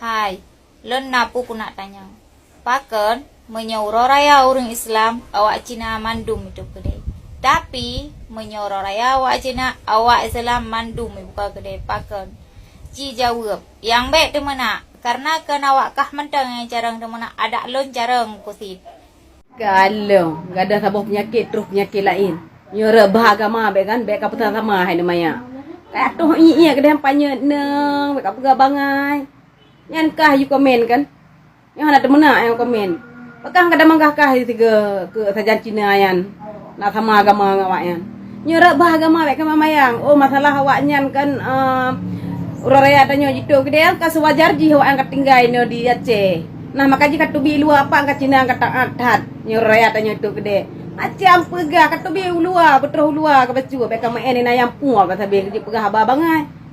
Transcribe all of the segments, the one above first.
Hai, len napu ku nak tanya. Paken menyuruh raya orang Islam awak Cina mandum itu gede. Tapi menyuruh raya awak Cina awak Islam mandum buka gede paken. Ci jawab, yang baik tu mana? Karena kan awak kah mentang yang jarang tu mana ada lon jarang kusip. Kalau gak ada sabuk penyakit terus penyakit lain. Nyora bahagama be kan be kaputan sama hai namanya. Kayak tuh iya gede ampanya neng be kapuga bangai. Yan kah you komen kan? Yang ada temena yang komen. Pakang kada manggah tiga ke sajan Cina yan. Nak sama agama ngawaknya. Nyora bahagama be ka mamayang. Oh masalah awaknya kan urang raya tanya jitu gede ka sewajar ji awak angkat tinggal no di Aceh. Nah makanya katubi luar apa angkat Cina angkat adat. Nyora raya tanya itu gede. Macam pegah katubi luar betul luar ke baju be ka maen ni ayam puah ka sabe ji pegah ba bangai.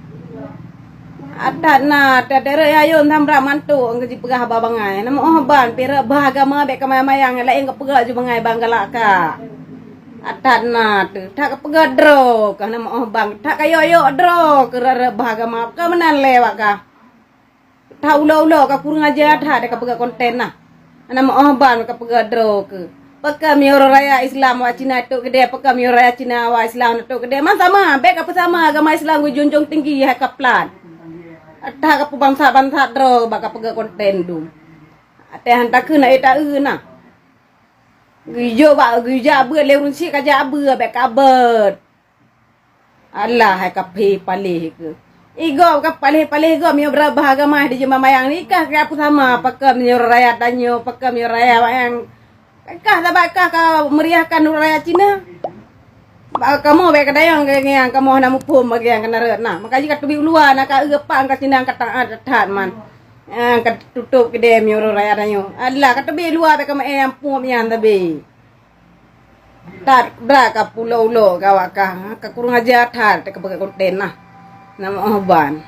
Adat na tere ayun thamra mantu ngji pegah ba bangai. Nama oh ban pera bahagama be ka mayang lain ka pegah ju bangai banggalaka. Adat na tu tak pegah dro ka nama oh bang tak kayo dro ke bahagama ka menan lewat ka. Tahu ulo ka kurang aja ada ka pegah konten nah. Nama oh ban ka pegah dro ke. Pakam yo raya Islam wa Cina tu gede pakam yo raya Cina wa Islam tu gede man sama be ka sama agama Islam gue junjung tinggi ha kaplan. Ada ka bangsa dro baka pegah konten du. Ate hantar ke na eta na. Gijo ba gija beur leun si ka ja beur be ka bet. Allah hai ka phi palih ke. Igo ka palih go mi berapa agama di jema mayang ni kah ka sama pakam yo raya danyo pakam yo raya yang kah tabakah ka meriahkan raya Cina. Kamu be kadayang yang kamu hana mupum bagi yang kena nah makanya ka tubi luar nak ka eupang ka Cina ka adat man. Ka tutup gede mi raya danyo. Allah ka tubi luar be ka yang pum yang tabi. Tat bra ka pulau lo ka waka ka kurang aja tat ka konten nah. Nama ban.